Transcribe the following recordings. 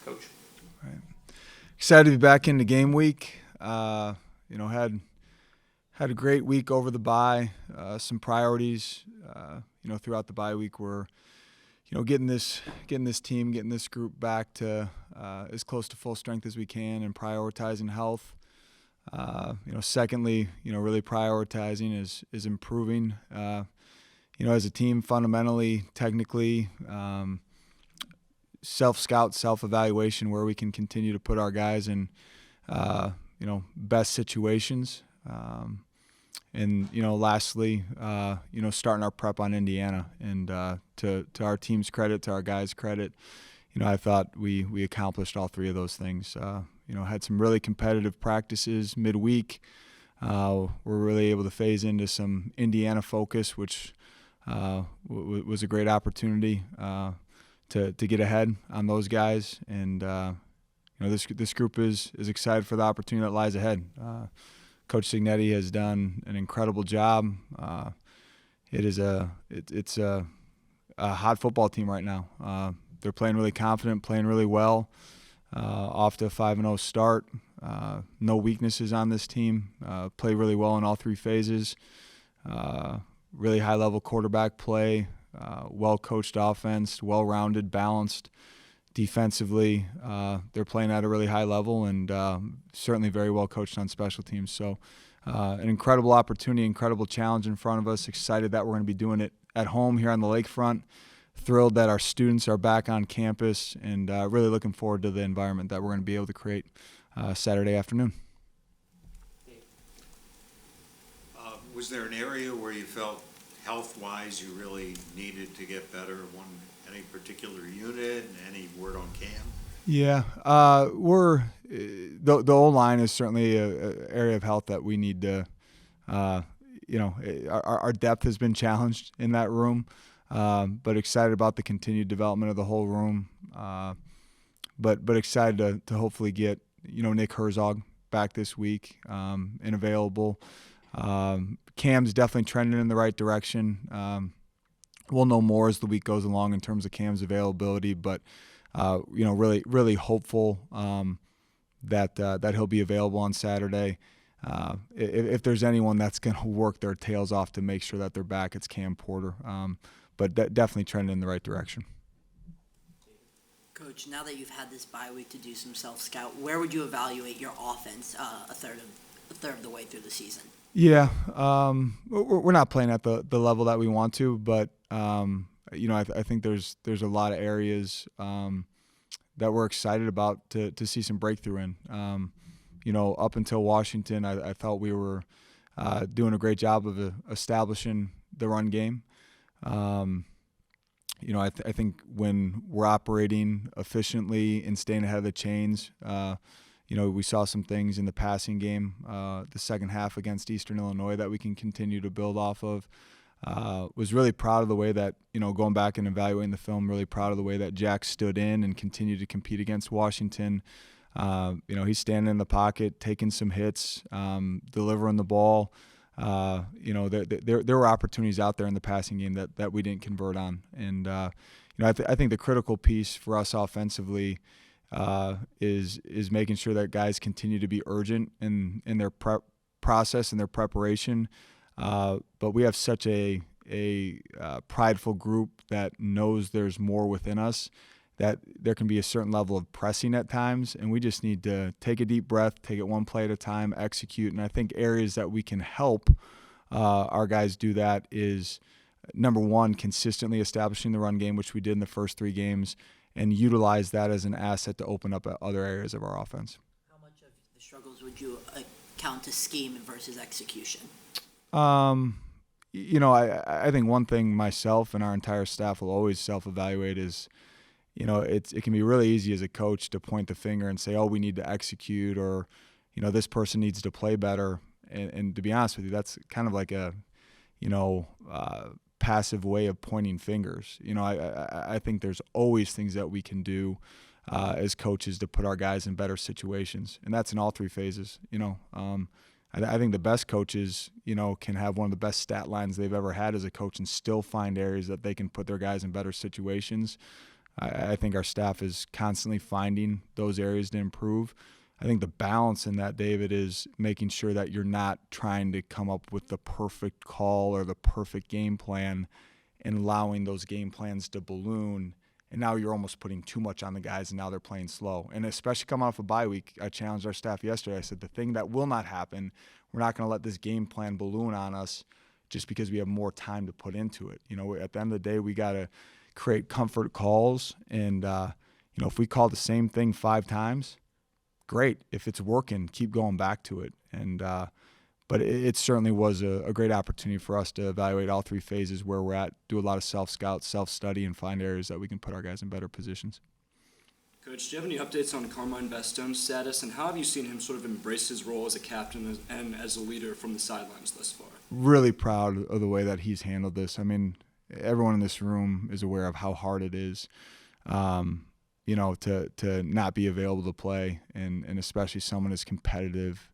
Coach. Right. Excited to be back into game week. Had a great week over the bye. Some priorities, throughout the bye week were, getting this team, getting this group back to as close to full strength as we can, and prioritizing health. Secondly, really prioritizing is improving. As a team, fundamentally, technically. Self-scout, self-evaluation, where we can continue to put our guys in, best situations. And lastly, starting our prep on Indiana. And to our team's credit, to our guys' credit, I thought we accomplished all three of those things. Had some really competitive practices midweek. We're really able to phase into some Indiana focus, which was a great opportunity to get ahead on those guys, and this group is excited for the opportunity that lies ahead. Coach Signetti has done an incredible job. It's a hot football team right now. They're playing really confident, playing really well. Off to a 5-0 start. No weaknesses on this team. Play really well in all three phases. Really high level quarterback play. Well-coached offense, well-rounded, balanced. Defensively, they're playing at a really high level, and certainly very well-coached on special teams. So an incredible opportunity, incredible challenge in front of us. Excited that we're going to be doing it at home here on the lakefront. Thrilled that our students are back on campus, and really looking forward to the environment that we're going to be able to create Saturday afternoon. Was there an area where you felt health-wise you really needed to get better? Any particular unit? Any word on Cam? Yeah, the O-line is certainly an area of health that we need to. Our depth has been challenged in that room, but excited about the continued development of the whole room. But excited to hopefully get Nick Herzog back this week and available. Cam's definitely trending in the right direction. We'll know more as the week goes along in terms of Cam's availability, but really, really hopeful that he'll be available on Saturday. If there's anyone that's going to work their tails off to make sure that they're back, it's Cam Porter. But definitely trending in the right direction. Coach, now that you've had this bye week to do some self-scout, where would you evaluate your offense a third of the way through the season? Yeah, we're not playing at the level that we want to, but I think there's a lot of areas that we're excited about to see some breakthrough in. Up until Washington, I thought we were doing a great job of establishing the run game. I think when we're operating efficiently and staying ahead of the chains. We saw some things in the passing game, the second half against Eastern Illinois, that we can continue to build off of. Was really proud of the way that, going back and evaluating the film, really proud of the way that Jack stood in and continued to compete against Washington. He's standing in the pocket, taking some hits, delivering the ball. There were opportunities out there in the passing game that we didn't convert on. And, I think the critical piece for us offensively is making sure that guys continue to be urgent in their prep process and their preparation. But we have such a prideful group that knows there's more within us, that there can be a certain level of pressing at times, and we just need to take a deep breath, take it one play at a time, execute. And I think areas that we can help our guys do that is, number one, consistently establishing the run game, which we did in the first 3 games, and utilize that as an asset to open up other areas of our offense. How much of the struggles would you count to scheme versus execution? I think one thing myself and our entire staff will always self-evaluate is, it can be really easy as a coach to point the finger and say, oh, we need to execute, or, this person needs to play better. And to be honest with you, that's kind of like a, passive way of pointing fingers. I think there's always things that we can do as coaches to put our guys in better situations, and that's in all 3 phases. I think the best coaches, can have one of the best stat lines they've ever had as a coach and still find areas that they can put their guys in better situations. I think our staff is constantly finding those areas to improve. I think the balance in that, David, is making sure that you're not trying to come up with the perfect call or the perfect game plan and allowing those game plans to balloon. And now you're almost putting too much on the guys, and now they're playing slow. And especially coming off a bye week, I challenged our staff yesterday. I said, the thing that will not happen, we're not going to let this game plan balloon on us just because we have more time to put into it. At the end of the day, we got to create comfort calls. And, if we call the same thing 5 times, great. If it's working, keep going back to it. And but it certainly was a great opportunity for us to evaluate all 3 phases where we're at, do a lot of self-scout, self-study, and find areas that we can put our guys in better positions. Coach, do you have any updates on Carmine Bastone's status, and how have you seen him sort of embrace his role as a captain and as a leader from the sidelines thus far? Really proud of the way that he's handled this. I mean, everyone in this room is aware of how hard it is, to not be available to play, and especially someone as competitive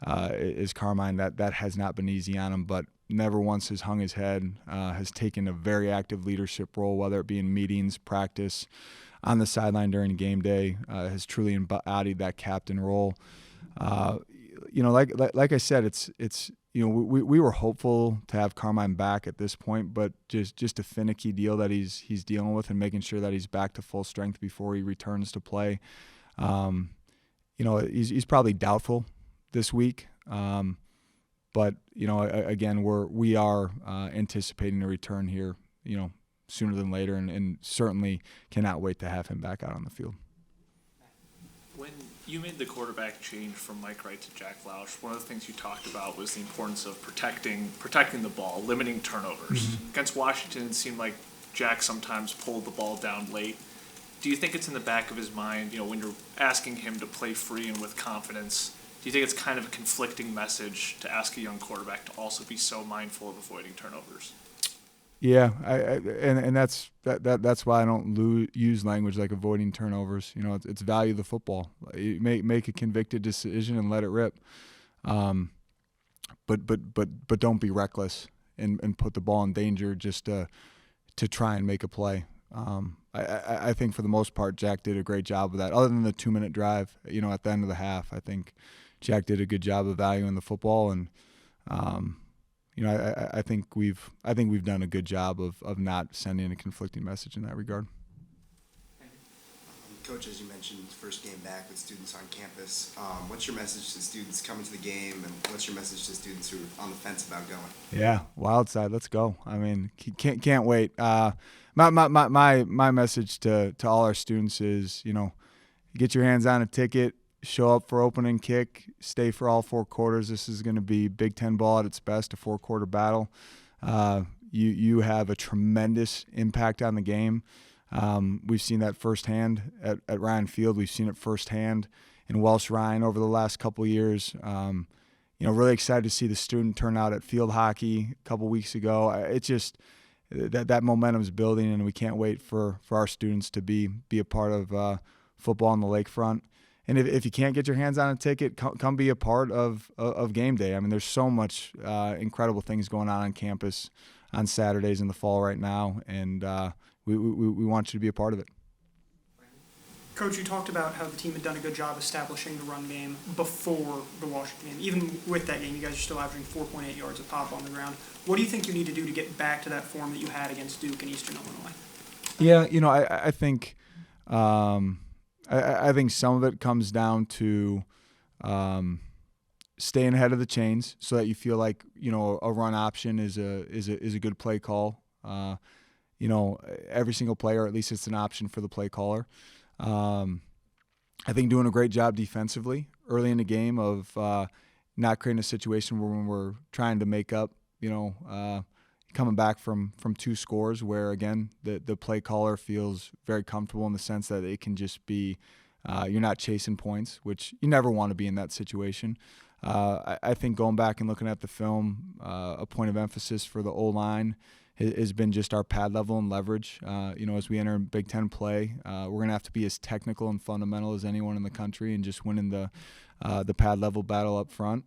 as Carmine. That has not been easy on him, but never once has hung his head, has taken a very active leadership role, whether it be in meetings, practice, on the sideline during game day, has truly embodied that captain role. Like I said, it's we were hopeful to have Carmine back at this point, but just a finicky deal that he's dealing with, and making sure that he's back to full strength before he returns to play. He's probably doubtful this week, but again, we are anticipating a return here, sooner than later, and certainly cannot wait to have him back out on the field. When you made the quarterback change from Mike Wright to Jack Lausch, one of the things you talked about was the importance of protecting the ball, limiting turnovers. Mm-hmm. Against Washington, it seemed like Jack sometimes pulled the ball down late. Do you think it's in the back of his mind, when you're asking him to play free and with confidence, do you think it's kind of a conflicting message to ask a young quarterback to also be so mindful of avoiding turnovers? Yeah, and that's why I don't use language like avoiding turnovers. It's value the football. You make a convicted decision and let it rip. But don't be reckless and put the ball in danger just to try and make a play. I think for the most part, Jack did a great job of that. Other than the 2-minute drive, at the end of the half, I think Jack did a good job of valuing the football, and I think we've done a good job of not sending a conflicting message in that regard. Coach, as you mentioned, first game back with students on campus. What's your message to students coming to the game, and what's your message to students who are on the fence about going? Yeah, wild side, let's go. I mean, can't wait. My message to all our students is, get your hands on a ticket, show up for opening kick, stay for all 4 quarters. This is going to be Big Ten ball at its best, a 4-quarter battle. You have a tremendous impact on the game. We've seen that firsthand at Ryan Field. We've seen it firsthand in Welsh Ryan over the last couple of years. Really excited to see the student turnout at field hockey a couple weeks ago. It's just that momentum is building, and we can't wait for our students to be a part of football on the lakefront. And if you can't get your hands on a ticket, come be a part of game day. I mean, there's so much incredible things going on campus on Saturdays in the fall right now, and we want you to be a part of it. Coach, you talked about how the team had done a good job establishing the run game before the Washington game. Even with that game, you guys are still averaging 4.8 yards a pop on the ground. What do you think you need to do to get back to that form that you had against Duke and Eastern Illinois? Yeah, I think I think some of it comes down to staying ahead of the chains so that you feel like a run option is a good play call. Every single play, or at least it's an option for the play caller. I think doing a great job defensively early in the game of not creating a situation where when we're trying to make up, coming back from 2 scores where, again, the play caller feels very comfortable in the sense that it can just be you're not chasing points, which you never want to be in that situation. I think going back and looking at the film, a point of emphasis for the O-line has been just our pad level and leverage. As we enter Big Ten play, we're going to have to be as technical and fundamental as anyone in the country and just winning the pad level battle up front.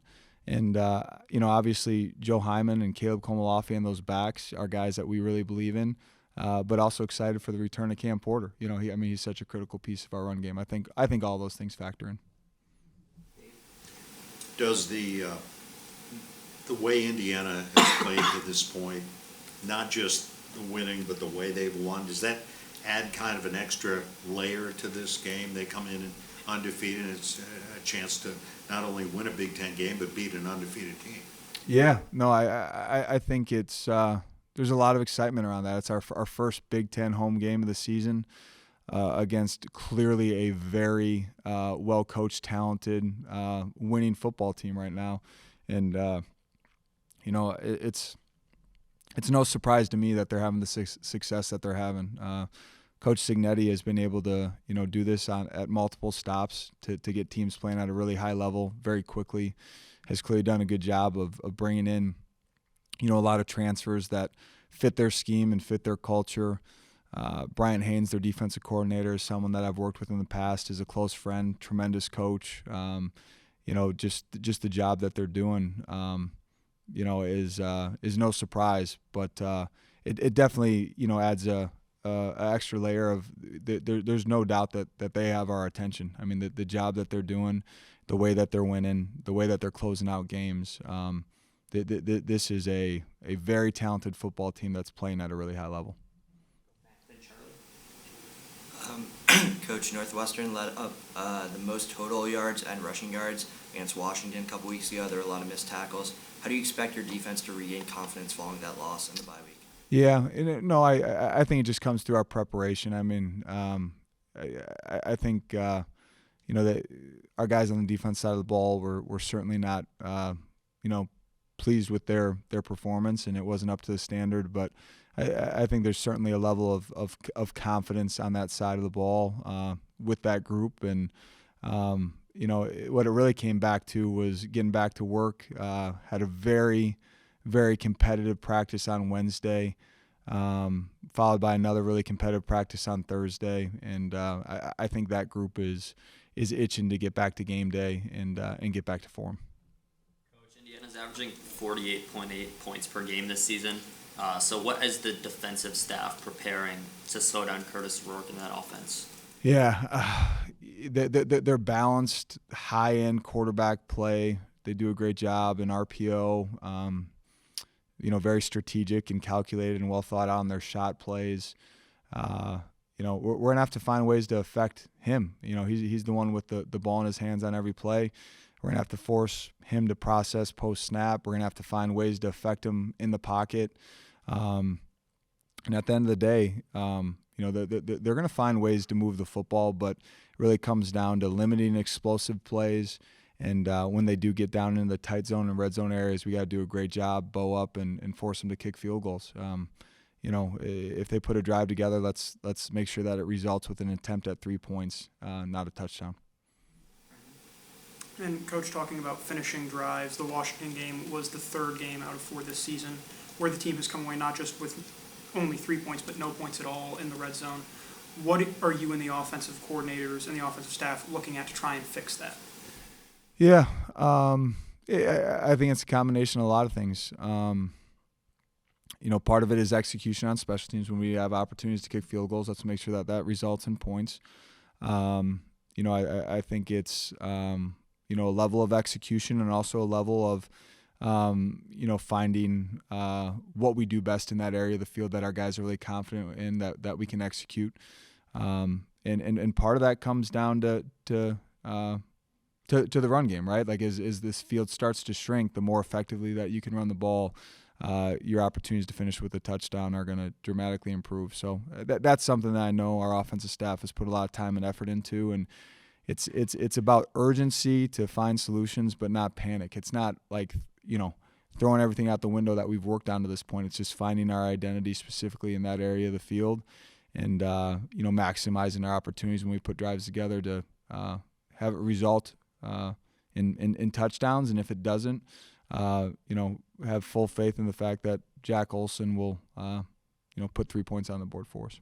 And, obviously Joe Hyman and Caleb Komalafi and those backs are guys that we really believe in. but also excited for the return of Cam Porter. You know, he's such a critical piece of our run game. I think all those things factor in. Does the way Indiana has played to this point, not just the winning, but the way they've won, does that add kind of an extra layer to this game? They come in undefeated, and it's a chance to not only win a Big Ten game, but beat an undefeated team. Yeah, no, I think it's there's a lot of excitement around that. It's our first Big Ten home game of the season against clearly a very well-coached, talented, winning football team right now, and you know, it's no surprise to me that they're having the success that they're having. Coach Signetti has been able to, you know, do this at multiple stops to get teams playing at a really high level very quickly. Has clearly done a good job of bringing in, you know, a lot of transfers that fit their scheme and fit their culture. Bryant Haynes, their defensive coordinator, is someone that I've worked with in the past, is a close friend, tremendous coach. You know, just the job that they're doing, you know, is no surprise. But it definitely, you know, adds a extra layer of there's no doubt that they have our attention. I mean, the job that they're doing, the way that they're winning, the way that they're closing out games. This is a very talented football team that's playing at a really high level. Coach, Northwestern led up the most total yards and rushing yards against Washington a couple weeks ago. There were a lot of missed tackles. How do you expect your defense to regain confidence following that loss in the bye week? Yeah, no, I think it just comes through our preparation. I mean, I think you know, that our guys on the defense side of the ball were certainly not you know, pleased with their performance, and it wasn't up to the standard. But I think there's certainly a level of confidence on that side of the ball with that group. And you know, what it really came back to was getting back to work. Had a very competitive practice on Wednesday, followed by another really competitive practice on Thursday. And I think that group is itching to get back to game day and get back to form. Coach, Indiana's averaging 48.8 points per game this season. So what is the defensive staff preparing to slow down Curtis Rourke in that offense? Yeah, they're balanced, high-end quarterback play. They do a great job in RPO. You know, very strategic and calculated and well thought out on their shot plays. You know, we're gonna have to find ways to affect him. You know, he's the one with the ball in his hands on every play. We're gonna have to force him to process post snap. We're gonna have to find ways to affect him in the pocket. And at the end of the day, you know, they're gonna find ways to move the football, but it really comes down to limiting explosive plays. And when they do get down in the tight zone and red zone areas, we got to do a great job, bow up, and force them to kick field goals. You know, if they put a drive together, let's make sure that it results with an attempt at 3 points, not a touchdown. And Coach, talking about finishing drives, the Washington game was the third game out of 4 this season where the team has come away not just with only 3 points, but no points at all in the red zone. What are you and the offensive coordinators and the offensive staff looking at to try and fix that? Yeah, I think it's a combination of a lot of things. You know, part of it is execution on special teams. When we have opportunities to kick field goals, let's make sure that results in points. You know, I think it's, you know, a level of execution and also a level of, you know, finding what we do best in that area of the field that our guys are really confident in that we can execute. And part of that comes down to the run game, right? Like as this field starts to shrink, the more effectively that you can run the ball, your opportunities to finish with a touchdown are going to dramatically improve. So that's something that I know our offensive staff has put a lot of time and effort into, and it's about urgency to find solutions, but not panic. It's not like, you know, throwing everything out the window that we've worked on to this point. It's just finding our identity specifically in that area of the field, and you know, maximizing our opportunities when we put drives together to have it result in touchdowns. And if it doesn't, you know, have full faith in the fact that Jack Olson will, you know, put 3 points on the board for us.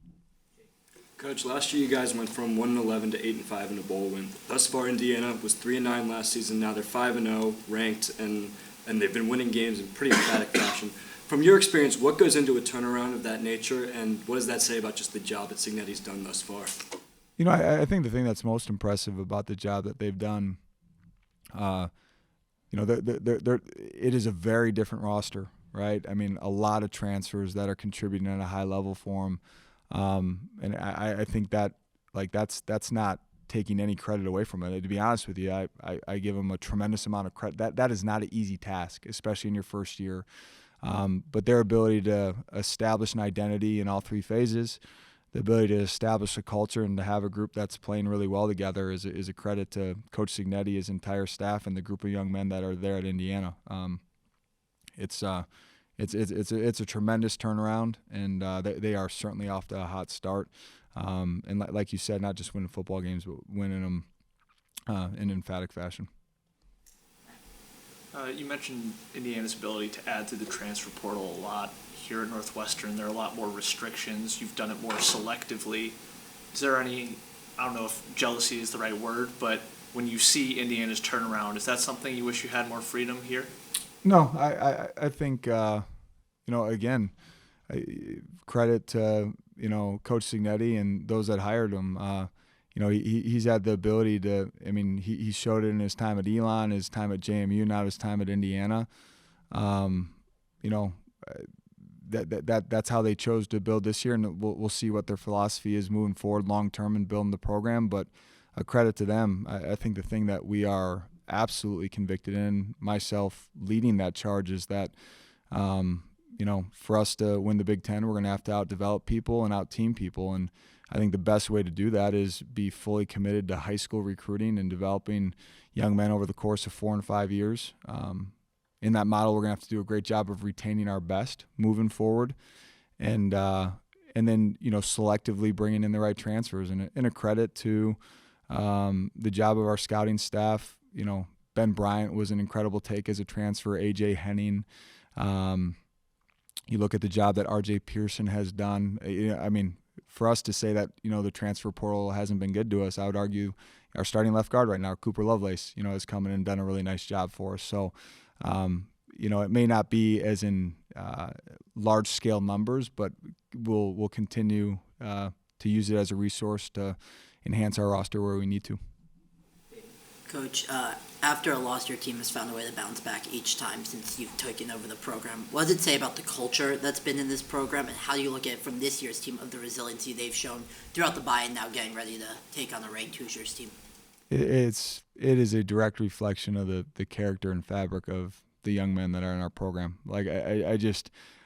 Coach, last year you guys went from 1-11 to 8-5 in a bowl win. Thus far, Indiana was 3-9 last season. Now they're 5-0, ranked, and they've been winning games in pretty emphatic fashion. From your experience, what goes into a turnaround of that nature, and what does that say about just the job that Signetti's done thus far? You know, I think the thing that's most impressive about the job that they've done, you know, it is a very different roster, right? I mean, a lot of transfers that are contributing at a high level for them, and I think that that's not taking any credit away from it. To be honest with you, I give them a tremendous amount of credit. That is not an easy task, especially in your first year. But their ability to establish an identity in all three phases, the ability to establish a culture and to have a group that's playing really well together is a credit to Coach Signetti, his entire staff, and the group of young men that are there at Indiana. It's a tremendous turnaround, and they are certainly off to a hot start. And like you said, not just winning football games, but winning them in emphatic fashion. You mentioned Indiana's ability to add to the transfer portal a lot. Here at Northwestern, there are a lot more restrictions. You've done it more selectively. Is there any, I don't know if jealousy is the right word, but when you see Indiana's turnaround, is that something you wish you had more freedom here? No, I think, you know, again, credit to, you know, Coach Signetti and those that hired him. You know, he's had the ability to, I mean, he showed it in his time at Elon, his time at JMU, now his time at Indiana. You know, that's how they chose to build this year, and we'll see what their philosophy is moving forward long term in building the program. But a credit to them. I think the thing that we are absolutely convicted in, myself leading that charge, is that you know, for us to win the Big Ten, we're going to have to out-develop people and out-team people. And I think the best way to do that is be fully committed to high school recruiting and developing young men over the course of 4 and 5 years. In that model, we're going to have to do a great job of retaining our best moving forward, and then, you know, selectively bringing in the right transfers. And a credit to the job of our scouting staff. You know, Ben Bryant was an incredible take as a transfer. A.J. Henning. You look at the job that R.J. Pearson has done. I mean, for us to say that, you know, the transfer portal hasn't been good to us, I would argue our starting left guard right now, Cooper Lovelace, you know, has come in and done a really nice job for us. So, you know, it may not be as in large-scale numbers, but we'll continue to use it as a resource to enhance our roster where we need to. Coach, after a loss, your team has found a way to bounce back each time since you've taken over the program. What does it say about the culture that's been in this program, and how do you look at it from this year's team of the resiliency they've shown throughout the bye and now getting ready to take on a ranked Hoosiers team? It is a direct reflection of the character and fabric of the young men that are in our program. Like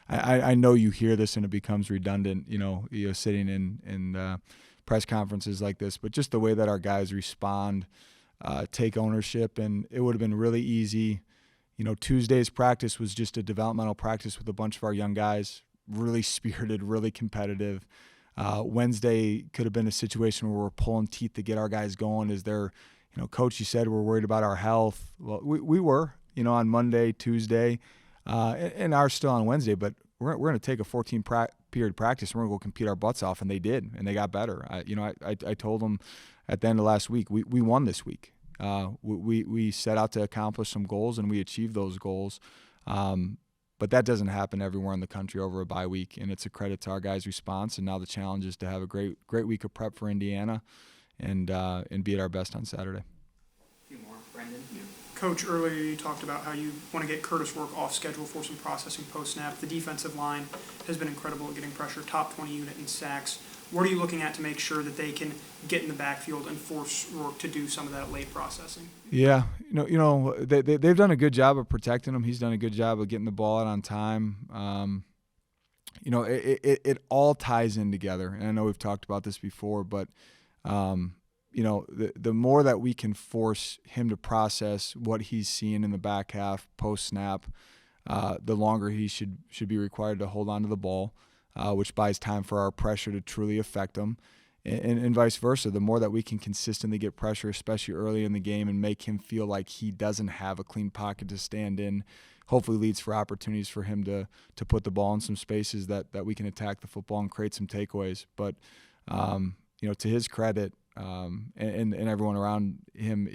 I know you hear this and it becomes redundant, you know sitting in press conferences like this, but just the way that our guys respond, take ownership. And it would have been really easy. You know, Tuesday's practice was just a developmental practice with a bunch of our young guys, really spirited, really competitive. Wednesday could have been a situation where we're pulling teeth to get our guys going. Is there, you know, Coach, you said we're worried about our health. Well, we were, you know, on Monday, Tuesday, and are still on Wednesday, but we're going to take a 14-period practice and we're going to go compete our butts off, and they did, and they got better. I told them at the end of last week, we won this week. We set out to accomplish some goals, and we achieved those goals. But that doesn't happen everywhere in the country over a bye week, and it's a credit to our guys' response. And now the challenge is to have a great week of prep for Indiana, and be at our best on Saturday. A few more, Brendan. Coach, earlier you talked about how you want to get Curtis Rourke off schedule for some processing post-snap. The defensive line has been incredible at getting pressure, top 20 unit in sacks. What are you looking at to make sure that they can get in the backfield and force Rourke to do some of that late processing? Yeah, they've done a good job of protecting him. He's done a good job of getting the ball out on time. It all ties in together. And I know we've talked about this before, but the more that we can force him to process what he's seeing in the back half post snap, the longer he should be required to hold on to the ball. Which buys time for our pressure to truly affect them, and vice versa. The more that we can consistently get pressure, especially early in the game, and make him feel like he doesn't have a clean pocket to stand in, hopefully leads for opportunities for him to put the ball in some spaces that we can attack the football and create some takeaways. But to his credit, and everyone around him,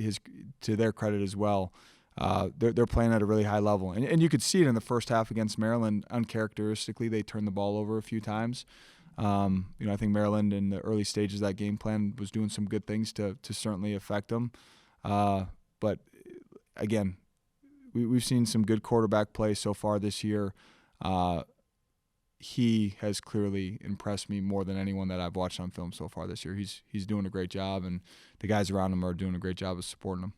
to their credit as well, they're playing at a really high level. And you could see it in the first half against Maryland. Uncharacteristically, they turned the ball over a few times. I think Maryland in the early stages of that game plan was doing some good things to certainly affect them. But again, we've seen some good quarterback play so far this year. He has clearly impressed me more than anyone that I've watched on film so far this year. He's doing a great job, and the guys around him are doing a great job of supporting him.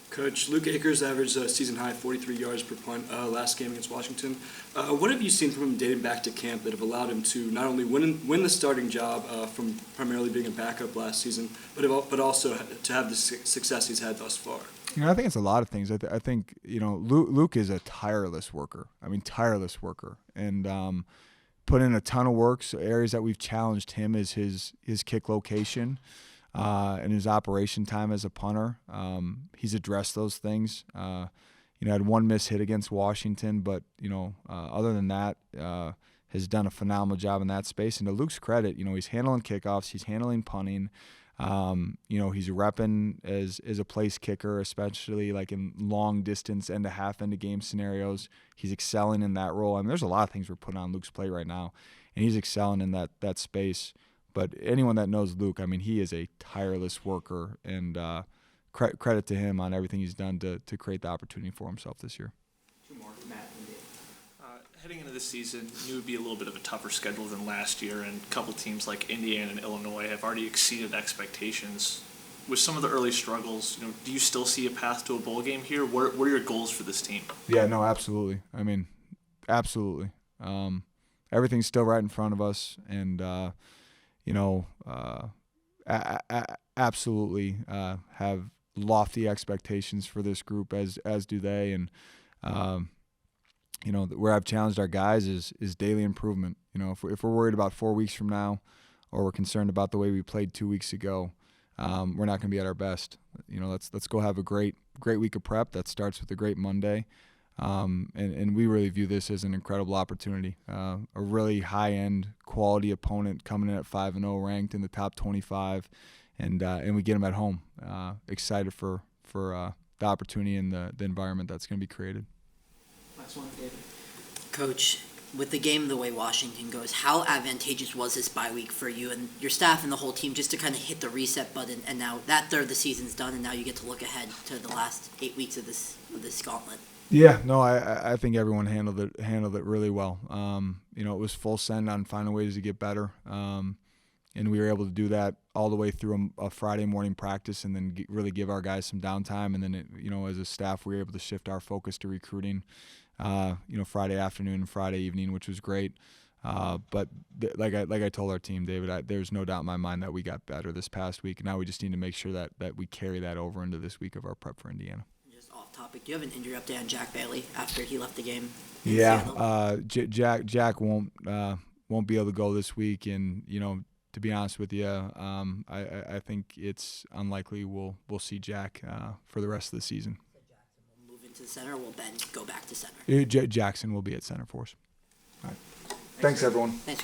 Coach, Luke Akers averaged a season-high 43 yards per punt last game against Washington. What have you seen from him dating back to camp that have allowed him to not only win the starting job from primarily being a backup last season, but also to have the success he's had thus far? I think it's a lot of things. I think Luke is a tireless worker. Tireless worker, and put in a ton of work. So areas that we've challenged him is his kick location. And his operation time as a punter. He's addressed those things. Had one miss hit against Washington, but other than that, has done a phenomenal job in that space. And to Luke's credit, he's handling kickoffs, he's handling punting. He's repping as a place kicker, especially like in long distance end to half end of game scenarios. He's excelling in that role. There's a lot of things we're putting on Luke's plate right now, and he's excelling in that space. But anyone that knows Luke, he is a tireless worker, and credit to him on everything he's done to create the opportunity for himself this year. Two more, Matt and Dave. Heading into this season, knew it would be a little bit of a tougher schedule than last year, and a couple teams like Indiana and Illinois have already exceeded expectations. With some of the early struggles, do you still see a path to a bowl game here? What are your goals for this team? Yeah, no, absolutely. Absolutely. Everything's still right in front of us, and absolutely have lofty expectations for this group, as do they. And where I've challenged our guys is daily improvement. If we're worried about 4 weeks from now, or we're concerned about the way we played 2 weeks ago, we're not going to be at our best. Let's go have a great week of prep that starts with a great Monday. And we really view this as an incredible opportunity. A really high-end quality opponent coming in at 5-0, ranked in the top 25, and we get them at home. Excited for the opportunity and the environment that's going to be created. Last one, David. Coach, with the game the way Washington goes, how advantageous was this bye week for you and your staff and the whole team just to kind of hit the reset button, and now that third of the season's done, and now you get to look ahead to the last 8 weeks of this gauntlet? Yeah, no, I think everyone handled it really well. It was full send on finding ways to get better, and we were able to do that all the way through a Friday morning practice, and then really give our guys some downtime. And then as a staff, we were able to shift our focus to recruiting, Friday afternoon and Friday evening, which was great. But like I told our team, David, there's no doubt in my mind that we got better this past week. Now we just need to make sure that we carry that over into this week of our prep for Indiana. Off topic, do you have an injury update on Jack Bailey after he left the game? Yeah, Jack won't be able to go this week, and to be honest with you, I think it's unlikely we'll see Jack for the rest of the season. So Jackson will move into the center, or will Ben go back to center? Jackson will be at center for us. All right. Thanks everyone. Thanks.